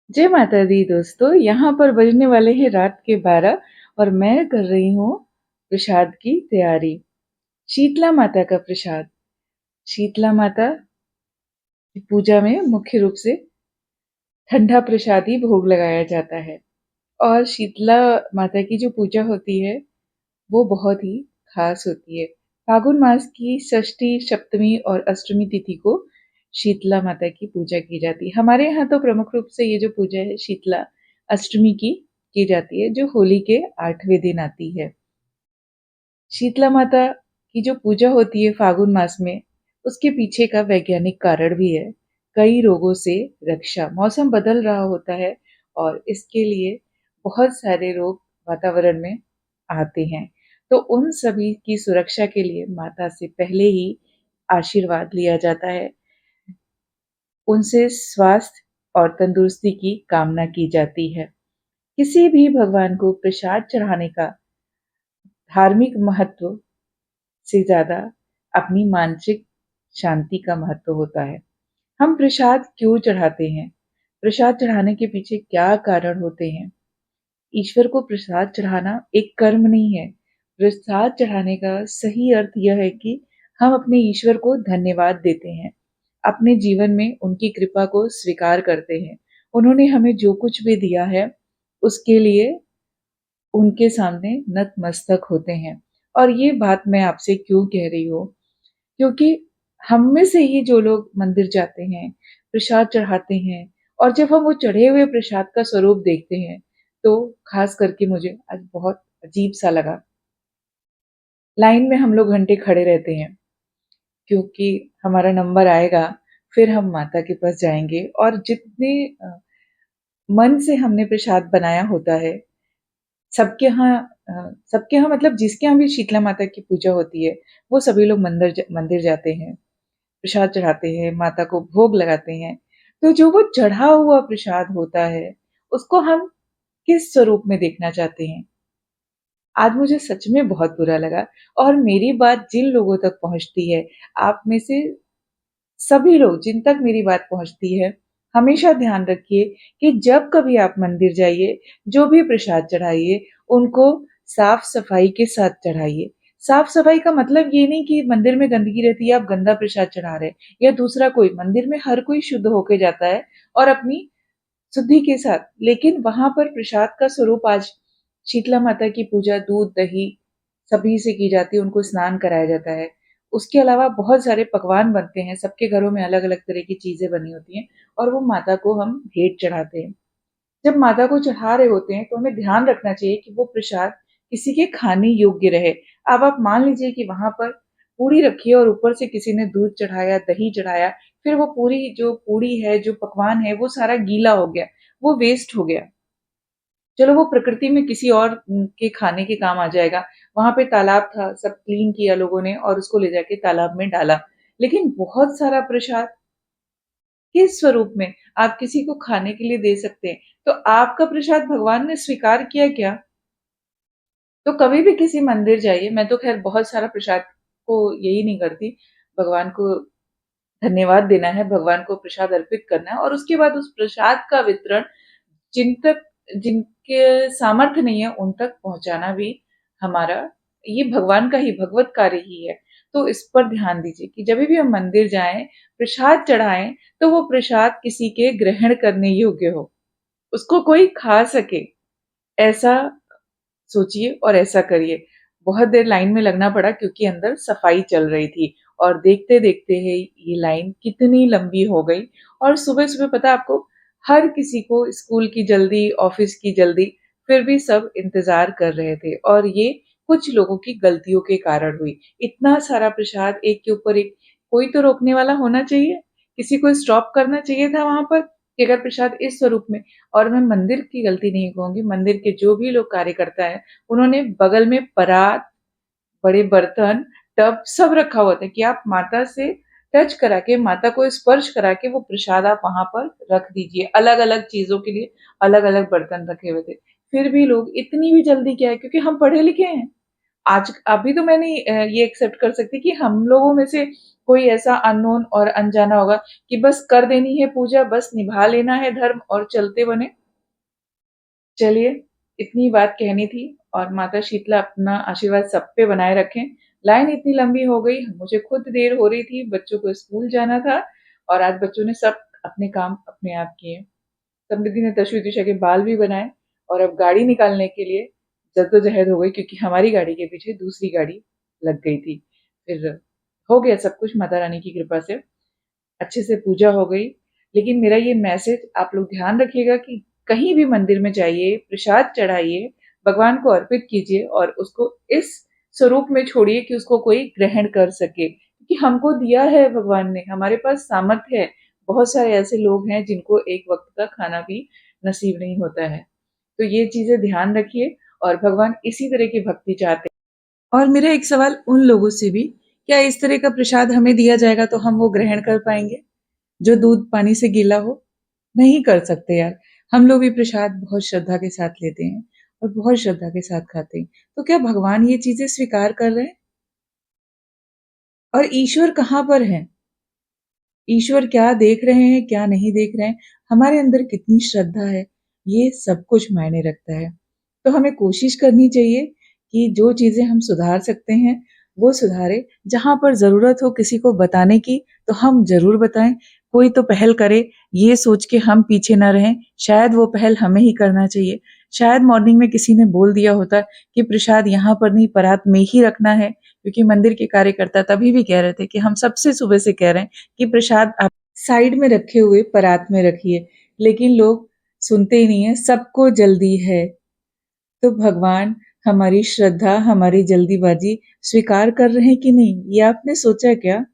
जय माता दी दोस्तों, यहाँ पर बजने वाले हैं रात के 12 और मैं कर रही हूँ प्रसाद की तैयारी। शीतला माता का प्रसाद। शीतला माता की पूजा में मुख्य रूप से ठंडा प्रसाद ही भोग लगाया जाता है और शीतला माता की जो पूजा होती है वो बहुत ही खास होती है। फागुन मास की षष्ठी, सप्तमी और अष्टमी तिथि को शीतला माता की पूजा की जाती है। हमारे यहाँ तो प्रमुख रूप से ये जो पूजा है शीतला अष्टमी की जाती है, जो होली के 8वें दिन आती है। शीतला माता की जो पूजा होती है फागुन मास में, उसके पीछे का वैज्ञानिक कारण भी है। कई रोगों से रक्षा। मौसम बदल रहा होता है और इसके लिए बहुत सारे रोग वातावरण में आते हैं। तो उन सभी की सुरक्षा के लिए माता से पहले ही आशीर्वाद लिया जाता है। उनसे स्वास्थ्य और तंदुरुस्ती की कामना की जाती है। किसी भी भगवान को प्रसाद चढ़ाने का धार्मिक महत्व से ज्यादा अपनी मानसिक शांति का महत्व होता है। हम प्रसाद क्यों चढ़ाते हैं? प्रसाद चढ़ाने के पीछे क्या कारण होते हैं? ईश्वर को प्रसाद चढ़ाना एक कर्म नहीं है। प्रसाद चढ़ाने का सही अर्थ यह है कि हम अपने ईश्वर को धन्यवाद देते हैं, अपने जीवन में उनकी कृपा को स्वीकार करते हैं। उन्होंने हमें जो कुछ भी दिया है उसके लिए उनके सामने नतमस्तक होते हैं। और ये बात मैं आपसे क्यों कह रही हूँ? क्योंकि हम में से ही जो लोग मंदिर जाते हैं, प्रसाद चढ़ाते हैं और जब हम वो चढ़े हुए प्रसाद का स्वरूप देखते हैं, तो खास करके मुझे आज बहुत अजीब-सा लगा। लाइन में हम लोग घंटे खड़े रहते हैं, क्योंकि हमारा नंबर आएगा, फिर हम माता के पास जाएँगे और जितने मन से हमने प्रसाद बनाया होता है, सबके यहाँ सबके यहाँ मतलब जिसके यहाँ भी शीतला माता की पूजा होती है, वो सभी लोग मंदिर जाते हैं, प्रसाद चढ़ाते हैं, माता को भोग लगाते हैं। तो जो वो चढ़ा हुआ प्रसाद होता है, उसको हम किस स्वरूप में देखना चाहते हैं? आज मुझे सच में बहुत बुरा लगा और मेरी बात जिन लोगों तक पहुँचती है, आप में से सभी लोग जिन तक मेरी बात पहुँचती है, हमेशा ध्यान रखिए कि जब कभी आप मंदिर जाइए, जो भी प्रसाद चढ़ाइए, उनको साफ-सफाई के साथ चढ़ाइए। साफ-सफाई का मतलब ये नहीं कि मंदिर में गंदगी रहती है, आप गंदा प्रसाद चढ़ा रहे हैं या दूसरा कोई। मंदिर में हर कोई शुद्ध होके जाता है और अपनी शुद्धि के साथ, लेकिन वहाँ पर प्रसाद का स्वरूप आज शीतला माता की पूजा दूध, दही सभी से की जाती है, उनको स्नान कराया जाता है। उसके अलावा बहुत सारे पकवान बनते हैं, सबके घरों में अलग-अलग तरह की चीज़ें बनी होती हैं और वो माता को हम भेंट चढ़ाते हैं। जब माता को चढ़ा रहे होते हैं, तो हमें ध्यान रखना चाहिए कि वो प्रसाद किसी के खाने योग्य रहे। अब आप मान लीजिए कि वहाँ पर पूड़ी रखी है और ऊपर से किसी ने दूध चढ़ाया, दही चढ़ाया, फिर वो पूड़ी है, जो पकवान है, वो सारा गीला हो गया, वो वेस्ट हो गया। चलो वो प्रकृति में किसी और के खाने के काम आ जाएगा। वहाँ पे तालाब था, सब क्लीन किया लोगों ने और उसको ले जाके तालाब में डाला। लेकिन बहुत सारा प्रसाद किस स्वरूप में आप किसी को खाने के लिए दे सकते हैं? तो आपका प्रसाद भगवान ने स्वीकार किया क्या? तो कभी भी किसी मंदिर जाइए, मैं तो ख़ैर बहुत सारा प्रसाद को यही नहीं करती, भगवान को धन्यवाद देना है, भगवान को प्रसाद अर्पित करना है और उसके बाद उस प्रसाद का वितरण जिन तक जिनके सामर्थ्य नहीं है, उन तक पहुँचाना भी हमारा ये भगवान का ही भगवत कार्य ही है। तो इस पर ध्यान दीजिए कि जभी भी हम मंदिर जाएँ, प्रसाद चढ़ाएँ, तो वो प्रसाद किसी के ग्रहण करने योग्य हो, उसको कोई खा सके, ऐसा सोचिए और ऐसा करिए। बहुत देर लाइन में लगना पड़ा क्योंकि अंदर सफाई चल रही थी और देखते-देखते ही ये लाइन कितनी लंबी हो गई और सुबह-सुबह पता है आपको हर किसी को स्कूल की जल्दी, ऑफिस की जल्दी, फिर भी सब इंतज़ार कर रहे थे और ये कुछ लोगों की गलतियों के कारण हुई। इतना सारा प्रसाद एक के ऊपर एक, कोई तो रोकने वाला होना चाहिए, किसी को स्टॉप करना चाहिए था वहाँ पर कि अगर प्रसाद इस स्वरूप में, और मैं मंदिर की गलती नहीं कहूँगी, मंदिर के जो भी लोग कार्यकर्ता हैं, उन्होंने बगल में परात, बड़े बर्तन, टब सब रखा हुआ था कि आप माता से टच करा के, माता को स्पर्श करा के वो प्रसाद आप वहाँ पर रख दीजिए। अलग-अलग चीज़ों के लिए अलग-अलग बर्तन रखे हुए थे। फिर भी लोग इतनी भी जल्दी क्या है, क्योंकि हम पढ़े लिखे हैं, आज अभी तो मैं नहीं ये एक्सेप्ट कर सकती कि हम लोगों में से कोई ऐसा अननोन और अनजाना होगा कि बस कर देनी है पूजा, बस निभा लेना है धर्म और चलते बने। चलिए, इतनी बात कहनी थी और माता शीतला अपना आशीर्वाद सब पे बनाए रखें। लाइन इतनी लंबी हो गई, मुझे खुद देर हो रही थी, बच्चों को स्कूल जाना था और आज बच्चों ने सब अपने काम अपने आप किए। समृद्धि ने तशवीश के बाल भी बनाए और अब गाड़ी निकालने के लिए जद्दोजहद हो गई क्योंकि हमारी गाड़ी के पीछे दूसरी गाड़ी लग गई थी। फिर हो गया सब कुछ माता रानी की कृपा से, अच्छे से पूजा हो गई। लेकिन मेरा ये मैसेज आप लोग ध्यान रखिएगा कि कहीं भी मंदिर में जाइए, प्रसाद चढ़ाइए, भगवान को अर्पित कीजिए और उसको इस स्वरूप में छोड़िए कि उसको कोई ग्रहण कर सके, क्योंकि हमको दिया है भगवान ने, हमारे पास सामर्थ्य है। बहुत सारे ऐसे लोग हैं जिनको एक वक्त का खाना भी नसीब नहीं होता है। तो ये चीजें ध्यान रखिए और भगवान इसी तरह की भक्ति चाहते हैं। और मेरा एक सवाल उन लोगों से भी, क्या इस तरह का प्रसाद हमें दिया जाएगा तो हम वो ग्रहण कर पाएंगे जो दूध पानी से गीला हो? नहीं कर सकते यार। हम लोग भी प्रसाद बहुत श्रद्धा के साथ लेते हैं और बहुत श्रद्धा के साथ खाते हैं। तो क्या भगवान ये चीजें स्वीकार कर रहे हैं? और ईश्वर कहाँ पर है? ईश्वर क्या देख रहे हैं, क्या नहीं देख रहे हैं, हमारे अंदर कितनी श्रद्धा है, ये सब कुछ मायने रखता है। तो हमें कोशिश करनी चाहिए कि जो चीजें हम सुधार सकते हैं वो सुधारे। जहां पर जरूरत हो किसी को बताने की तो हम जरूर बताएं। कोई तो पहल करे, ये सोच के हम पीछे ना रहें, शायद वो पहल हमें ही करना चाहिए। शायद मॉर्निंग में किसी ने बोल दिया होता कि प्रसाद यहाँ पर नहीं परात में ही रखना है, क्योंकि मंदिर के कार्यकर्ता तभी भी कह रहे थे कि हम सबसे सुबह से कह रहे हैं कि प्रसाद आप साइड में रखे हुए परात में रखिए। लेकिन लोग सुनते ही नहीं है, सबको जल्दी है। तो भगवान हमारी श्रद्धा, हमारी जल्दीबाजी स्वीकार कर रहे हैं कि नहीं, ये आपने सोचा क्या?